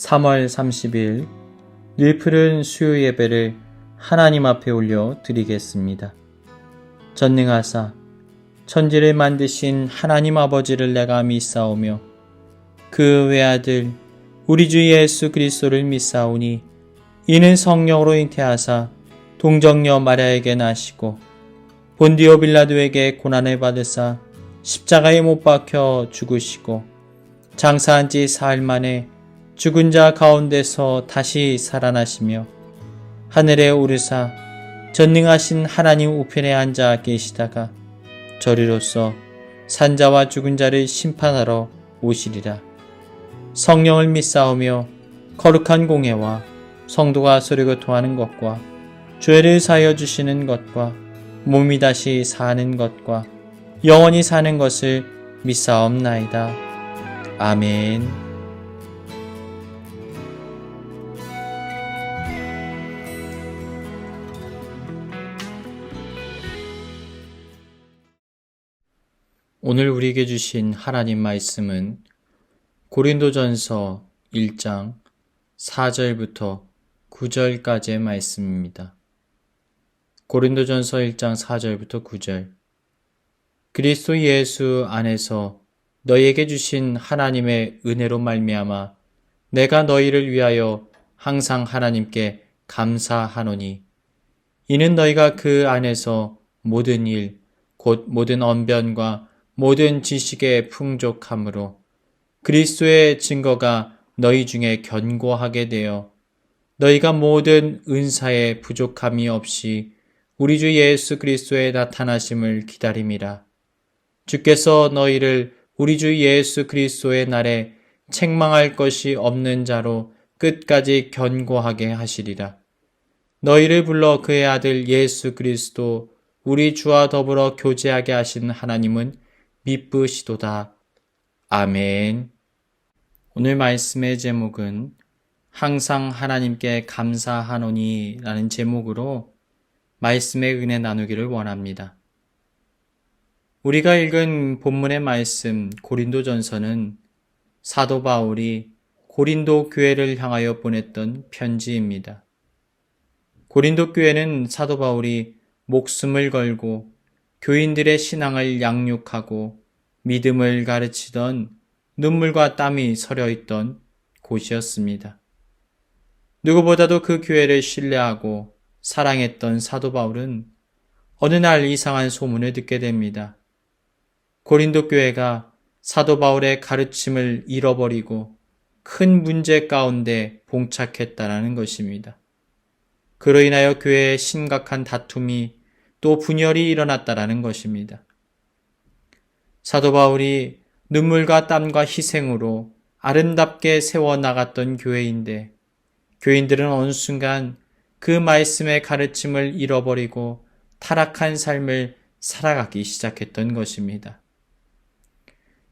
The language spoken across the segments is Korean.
3월 30일 늘 푸른 수요 예배를 하나님 앞에 올려 드리겠습니다. 전능하사 천지를 만드신 하나님 아버지를 내가 믿사오며 그 외아들 우리 주 예수 그리스도를 믿사오니 이는 성령으로 잉태하사 동정녀 마리아에게 나시고 본디오 빌라도에게 고난을 받으사 십자가에 못 박혀 죽으시고 장사한 지 사흘 만에 죽은 자 가운데서 다시 살아나시며 하늘에 오르사 전능하신 하나님 우편에 앉아 계시다가 저리로서 산자와 죽은 자를 심판하러 오시리라. 성령을 믿사오며 거룩한 공회와 성도가 서로 교통하는 것과 죄를 사하여 주시는 것과 몸이 다시 사는 것과 영원히 사는 것을 믿사옵나이다. 아멘. 오늘 우리에게 주신 하나님 말씀은 고린도전서 1장 4절부터 9절까지의 말씀입니다. 고린도전서 1장 4절부터 9절. 그리스도 예수 안에서 너희에게 주신 하나님의 은혜로 말미암아 내가 너희를 위하여 항상 하나님께 감사하노니 이는 너희가 그 안에서 모든 일 곧 모든 언변과 모든 지식의 풍족함으로 그리스도의 증거가 너희 중에 견고하게 되어 너희가 모든 은사에 부족함이 없이 우리 주 예수 그리스도의 나타나심을 기다림이라. 주께서 너희를 우리 주 예수 그리스도의 날에 책망할 것이 없는 자로 끝까지 견고하게 하시리라. 너희를 불러 그의 아들 예수 그리스도 우리 주와 더불어 교제하게 하신 하나님은 미쁘시도다. 아멘. 오늘 말씀의 제목은 항상 하나님께 감사하노니 라는 제목으로 말씀의 은혜 나누기를 원합니다. 우리가 읽은 본문의 말씀 고린도전서는 사도 바울이 고린도 교회를 향하여 보냈던 편지입니다. 고린도 교회는 사도 바울이 목숨을 걸고 교인들의 신앙을 양육하고 믿음을 가르치던 눈물과 땀이 서려있던 곳이었습니다. 누구보다도 그 교회를 신뢰하고 사랑했던 사도 바울은 어느 날 이상한 소문을 듣게 됩니다. 고린도 교회가 사도 바울의 가르침을 잃어버리고 큰 문제 가운데 봉착했다라는 것입니다. 그로 인하여 교회에 심각한 다툼이 또 분열이 일어났다라는 것입니다. 사도 바울이 눈물과 땀과 희생으로 아름답게 세워나갔던 교회인데 교인들은 어느 순간 그 말씀의 가르침을 잃어버리고 타락한 삶을 살아가기 시작했던 것입니다.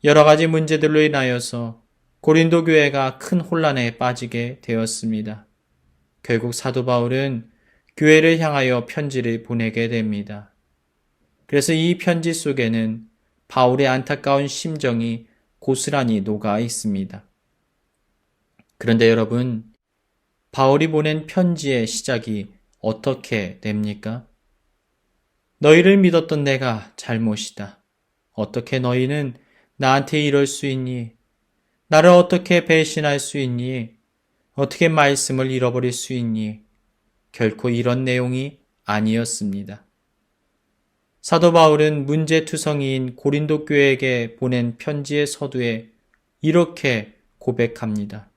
여러 가지 문제들로 인하여서 고린도 교회가 큰 혼란에 빠지게 되었습니다. 결국 사도 바울은 교회를 향하여 편지를 보내게 됩니다. 그래서 이 편지 속에는 바울의 안타까운 심정이 고스란히 녹아 있습니다. 그런데 여러분, 바울이 보낸 편지의 시작이 어떻게 됩니까? 너희를 믿었던 내가 잘못이다. 어떻게 너희는 나한테 이럴 수 있니? 나를 어떻게 배신할 수 있니? 어떻게 말씀을 잃어버릴 수 있니? 결코 이런 내용이 아니었습니다. 사도 바울은 문제투성이인 고린도 교회에게 보낸 편지의 서두에 이렇게 고백합니다.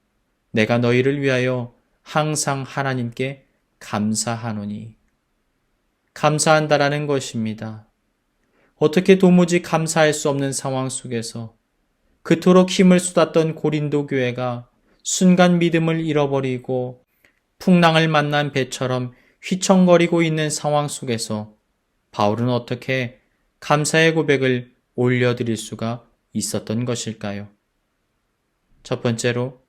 내가 너희를 위하여 항상 하나님께 감사하노니. 감사한다라는 것입니다. 어떻게 도무지 감사할 수 없는 상황 속에서 그토록 힘을 쏟았던 고린도 교회가 순간 믿음을 잃어버리고 풍랑을 만난 배처럼 휘청거리고 있는 상황 속에서 바울은 어떻게 감사의 고백을 올려드릴 수가 있었던 것일까요? 첫 번째로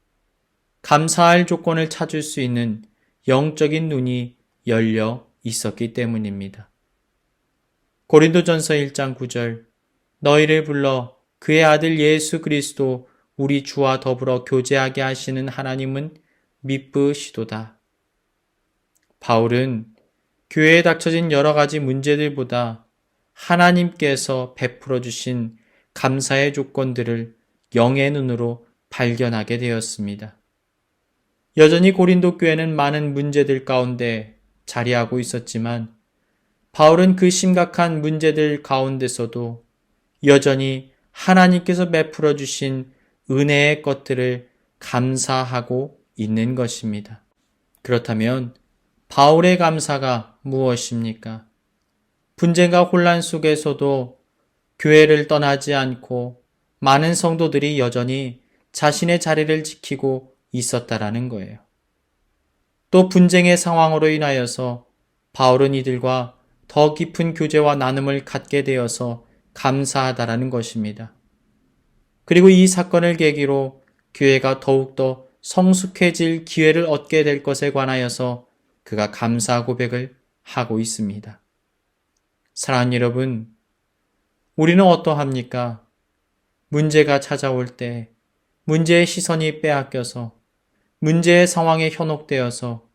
감사할 조건을 찾을 수 있는 영적인 눈이 열려 있었기 때문입니다. 고린도전서 1장 9절 너희를 불러 그의 아들 예수 그리스도 우리 주와 더불어 교제하게 하시는 하나님은 미쁘시도다. 바울은 교회에 닥쳐진 여러 가지 문제들보다 하나님께서 베풀어 주신 감사의 조건들을 영의 눈으로 발견하게 되었습니다. 여전히 고린도 교회는 많은 문제들 가운데 자리하고 있었지만 바울은 그 심각한 문제들 가운데서도 여전히 하나님께서 베풀어 주신 은혜의 것들을 감사하고 있는 것입니다. 그렇다면 바울의 감사가 무엇입니까? 분쟁과 혼란 속에서도 교회를 떠나지 않고 많은 성도들이 여전히 자신의 자리를 지키고 있었다라는 거예요. 또 분쟁의 상황으로 인하여서 바울은 이들과 더 깊은 교제와 나눔을 갖게 되어서 감사하다라는 것입니다. 그리고 이 사건을 계기로 교회가 더욱더 성숙해질 기회를 얻게 될 것에 관하여서 그가 감사 고백을 하고 있습니다. 사랑하는 여러분, 우리는 어떠합니까? 문제가 찾아올 때 문제의 시선이 빼앗겨서 문제의 상황에 현혹되어서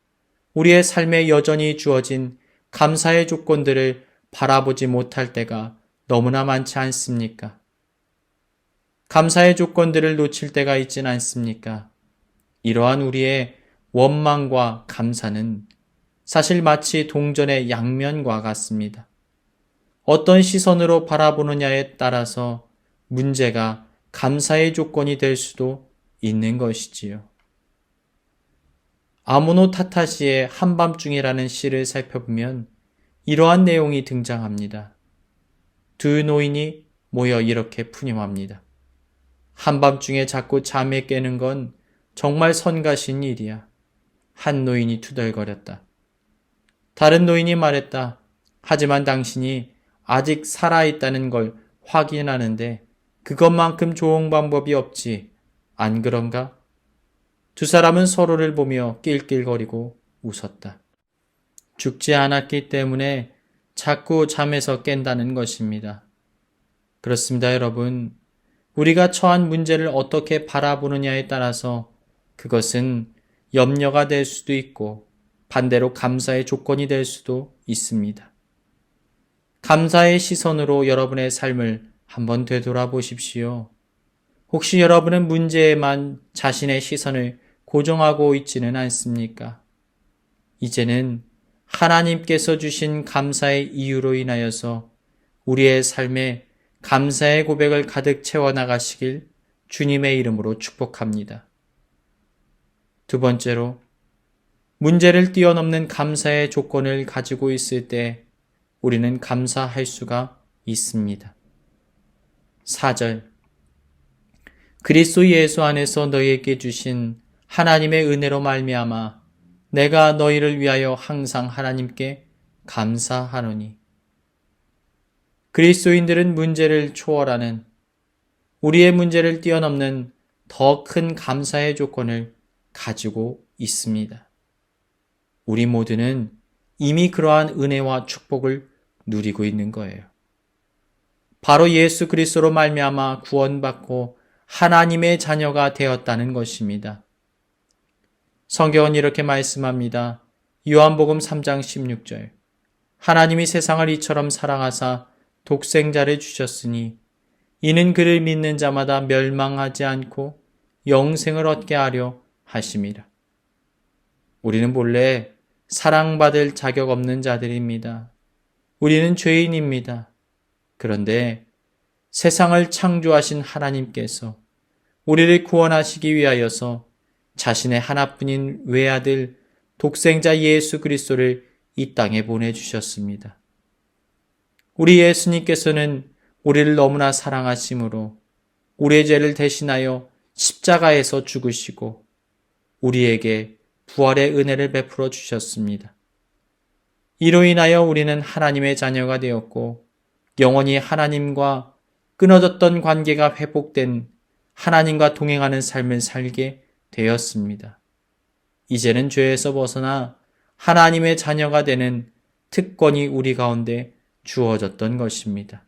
우리의 삶에 여전히 주어진 감사의 조건들을 바라보지 못할 때가 너무나 많지 않습니까? 감사의 조건들을 놓칠 때가 있진 않습니까? 이러한 우리의 원망과 감사는 사실 마치 동전의 양면과 같습니다. 어떤 시선으로 바라보느냐에 따라서 문제가 감사의 조건이 될 수도 있는 것이지요. 아모노 타타시의 한밤중이라는 시를 살펴보면 이러한 내용이 등장합니다. 두 노인이 모여 이렇게 푸념합니다. 한밤중에 자꾸 잠에 깨는 건 정말 성가신 일이야. 한 노인이 투덜거렸다. 다른 노인이 말했다. 하지만 당신이 아직 살아있다는 걸 확인하는데 그것만큼 좋은 방법이 없지. 안 그런가? 두 사람은 서로를 보며 낄낄거리고 웃었다. 죽지 않았기 때문에 자꾸 잠에서 깬다는 것입니다. 그렇습니다, 여러분. 우리가 처한 문제를 어떻게 바라보느냐에 따라서 그것은 염려가 될 수도 있고 반대로 감사의 조건이 될 수도 있습니다. 감사의 시선으로 여러분의 삶을 한번 되돌아보십시오. 혹시 여러분은 문제에만 자신의 시선을 고정하고 있지는 않습니까? 이제는 하나님께서 주신 감사의 이유로 인하여서 우리의 삶에 감사의 고백을 가득 채워나가시길 주님의 이름으로 축복합니다. 두 번째로, 문제를 뛰어넘는 감사의 조건을 가지고 있을 때 우리는 감사할 수가 있습니다. 4절, 그리스도 예수 안에서 너희에게 주신 하나님의 은혜로 말미암아 내가 너희를 위하여 항상 하나님께 감사하노니. 그리스도인들은 문제를 초월하는, 우리의 문제를 뛰어넘는 더 큰 감사의 조건을 가지고 있습니다. 우리 모두는 이미 그러한 은혜와 축복을 누리고 있는 거예요. 바로 예수 그리스도로 말미암아 구원받고 하나님의 자녀가 되었다는 것입니다. 성경은 이렇게 말씀합니다. 요한복음 3장 16절, 하나님이 세상을 이처럼 사랑하사 독생자를 주셨으니 이는 그를 믿는 자마다 멸망하지 않고 영생을 얻게 하려 하심이라. 우리는 본래 사랑받을 자격 없는 자들입니다. 우리는 죄인입니다. 그런데 세상을 창조하신 하나님께서 우리를 구원하시기 위하여서 자신의 하나뿐인 외아들 독생자 예수 그리스도를 이 땅에 보내주셨습니다. 우리 예수님께서는 우리를 너무나 사랑하심으로 우리의 죄를 대신하여 십자가에서 죽으시고 우리에게 부활의 은혜를 베풀어 주셨습니다. 이로 인하여 우리는 하나님의 자녀가 되었고 영원히 하나님과 끊어졌던 관계가 회복된 하나님과 동행하는 삶을 살게 되었습니다. 이제는 죄에서 벗어나 하나님의 자녀가 되는 특권이 우리 가운데 주어졌던 것입니다.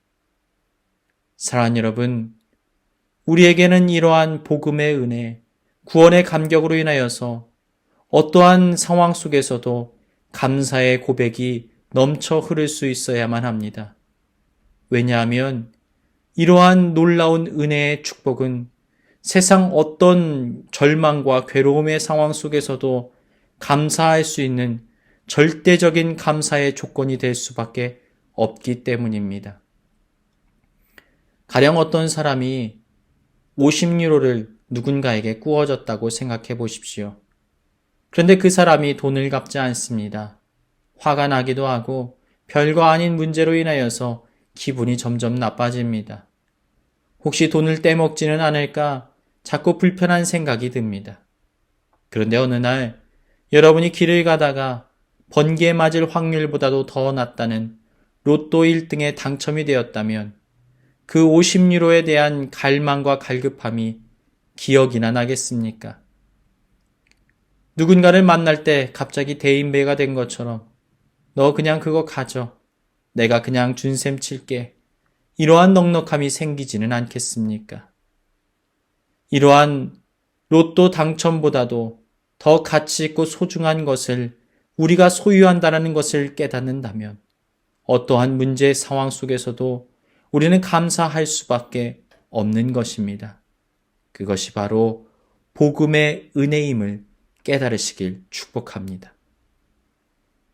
사랑하는 여러분, 우리에게는 이러한 복음의 은혜, 구원의 감격으로 인하여서 어떠한 상황 속에서도 감사의 고백이 넘쳐 흐를 수 있어야만 합니다. 왜냐하면 이러한 놀라운 은혜의 축복은 세상 어떤 절망과 괴로움의 상황 속에서도 감사할 수 있는 절대적인 감사의 조건이 될 수밖에 없기 때문입니다. 가령 어떤 사람이 50유로를 누군가에게 꾸어줬다고 생각해 보십시오. 그런데 그 사람이 돈을 갚지 않습니다. 화가 나기도 하고 별거 아닌 문제로 인하여서 기분이 점점 나빠집니다. 혹시 돈을 떼먹지는 않을까 자꾸 불편한 생각이 듭니다. 그런데 어느 날 여러분이 길을 가다가 번개에 맞을 확률보다도 더 낮다는 로또 1등에 당첨이 되었다면 그 50유로에 대한 갈망과 갈급함이 기억이나 나겠습니까? 누군가를 만날 때 갑자기 대인배가 된 것처럼 너 그냥 그거 가져. 내가 그냥 준셈 칠게. 이러한 넉넉함이 생기지는 않겠습니까? 이러한 로또 당첨보다도 더 가치 있고 소중한 것을 우리가 소유한다는 것을 깨닫는다면 어떠한 문제의 상황 속에서도 우리는 감사할 수밖에 없는 것입니다. 그것이 바로 복음의 은혜임을 깨달으시길 축복합니다.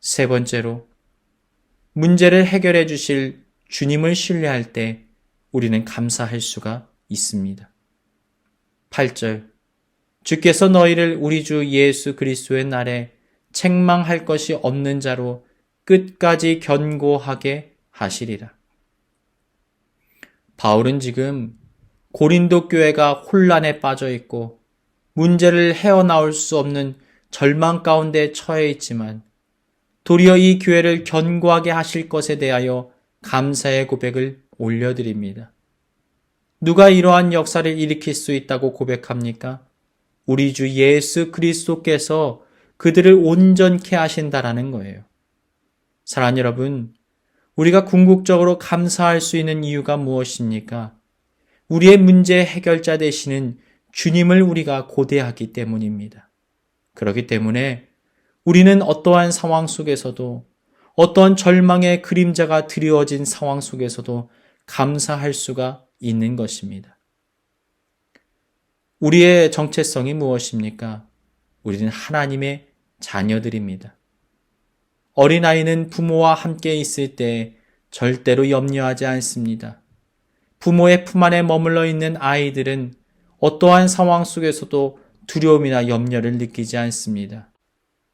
세 번째로, 문제를 해결해 주실 주님을 신뢰할 때 우리는 감사할 수가 있습니다. 8절, 주께서 너희를 우리 주 예수 그리스도의 날에 책망할 것이 없는 자로 끝까지 견고하게 하시리라. 바울은 지금 고린도 교회가 혼란에 빠져 있고 문제를 헤어나올 수 없는 절망 가운데 처해 있지만 도리어 이 교회를 견고하게 하실 것에 대하여 감사의 고백을 올려드립니다. 누가 이러한 역사를 일으킬 수 있다고 고백합니까? 우리 주 예수 그리스도께서 그들을 온전케 하신다라는 거예요. 사랑하는 여러분, 우리가 궁극적으로 감사할 수 있는 이유가 무엇입니까? 우리의 문제 해결자 되시는 주님을 우리가 고대하기 때문입니다. 그렇기 때문에 우리는 어떠한 상황 속에서도 어떠한 절망의 그림자가 드리워진 상황 속에서도 감사할 수가 있는 것입니다. 우리의 정체성이 무엇입니까? 우리는 하나님의 자녀들입니다. 어린아이는 부모와 함께 있을 때 절대로 염려하지 않습니다. 부모의 품 안에 머물러 있는 아이들은 어떠한 상황 속에서도 두려움이나 염려를 느끼지 않습니다.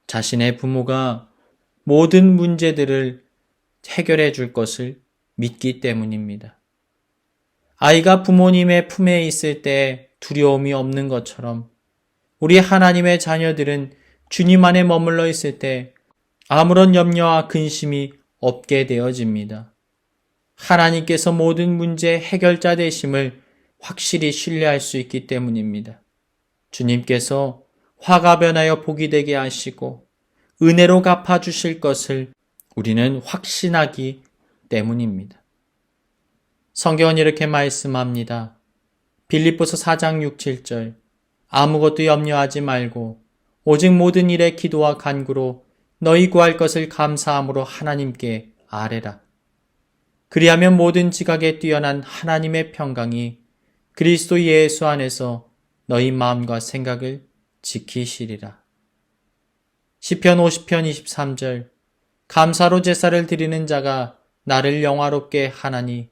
자신의 부모가 모든 문제들을 해결해 줄 것을 믿기 때문입니다. 아이가 부모님의 품에 있을 때 두려움이 없는 것처럼 우리 하나님의 자녀들은 주님 안에 머물러 있을 때 아무런 염려와 근심이 없게 되어집니다. 하나님께서 모든 문제의 해결자 되심을 확실히 신뢰할 수 있기 때문입니다. 주님께서 화가 변하여 복이 되게 하시고 은혜로 갚아주실 것을 우리는 확신하기 때문입니다. 성경은 이렇게 말씀합니다. 빌립보서 4장 6, 7절, 아무것도 염려하지 말고 오직 모든 일에 기도와 간구로 너희 구할 것을 감사함으로 하나님께 아뢰라. 그리하면 모든 지각에 뛰어난 하나님의 평강이 그리스도 예수 안에서 너희 마음과 생각을 지키시리라. 시편 50편 23절, 감사로 제사를 드리는 자가 나를 영화롭게 하나니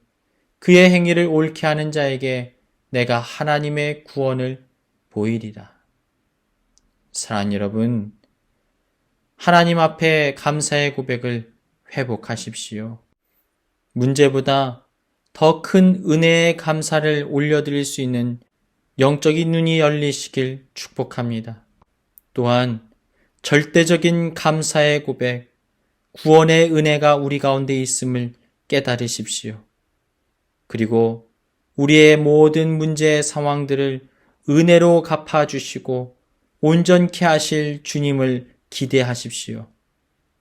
그의 행위를 옳게 하는 자에게 내가 하나님의 구원을 보이리라. 사랑하는 여러분, 하나님 앞에 감사의 고백을 회복하십시오. 문제보다 더 큰 은혜의 감사를 올려드릴 수 있는 영적인 눈이 열리시길 축복합니다. 또한 절대적인 감사의 고백, 구원의 은혜가 우리 가운데 있음을 깨달으십시오. 그리고 우리의 모든 문제의 상황들을 은혜로 갚아주시고 온전케 하실 주님을 기대하십시오.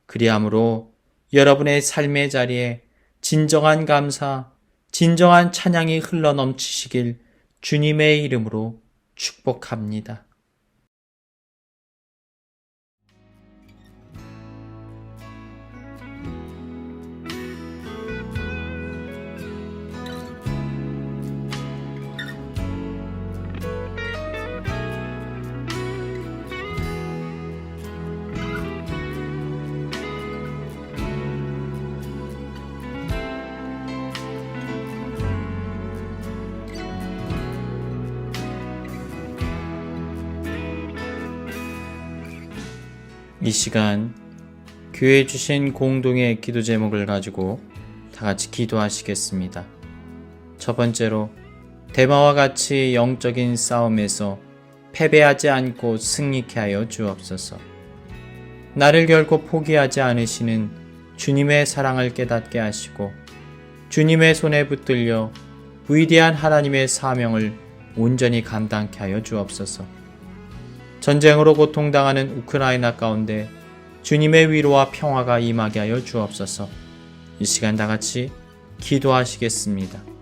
그리함으로 여러분의 삶의 자리에 진정한 감사, 진정한 찬양이 흘러넘치시길 주님의 이름으로 축복합니다. 이 시간 교회에 주신 공동의 기도 제목을 가지고 다 같이 기도하시겠습니다. 첫 번째로 대마와 같이 영적인 싸움에서 패배하지 않고 승리케 하여 주옵소서. 나를 결코 포기하지 않으시는 주님의 사랑을 깨닫게 하시고 주님의 손에 붙들려 위대한 하나님의 사명을 온전히 감당케 하여 주옵소서. 전쟁으로 고통당하는 우크라이나 가운데 주님의 위로와 평화가 임하게 하여 주옵소서. 이 시간 다 같이 기도하시겠습니다.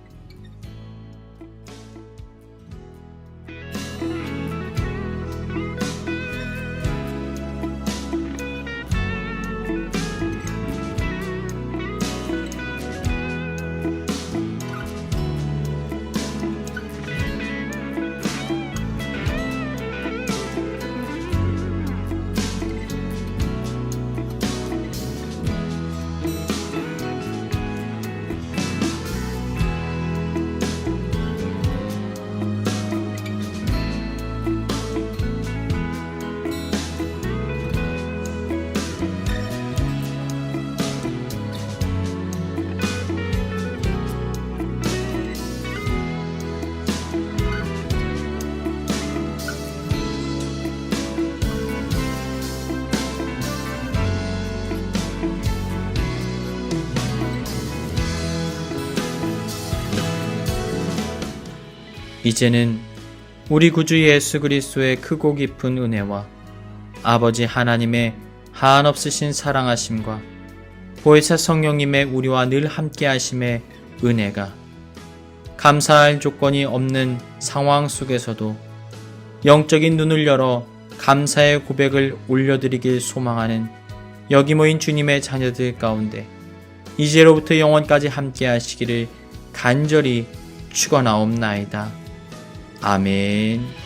이제는 우리 구주 예수 그리스도의 크고 깊은 은혜와 아버지 하나님의 한없으신 사랑하심과 보혜사 성령님의 우리와 늘 함께하심의 은혜가 감사할 조건이 없는 상황 속에서도 영적인 눈을 열어 감사의 고백을 올려드리길 소망하는 여기 모인 주님의 자녀들 가운데 이제로부터 영원까지 함께하시기를 간절히 축원하옵나이다. 아멘.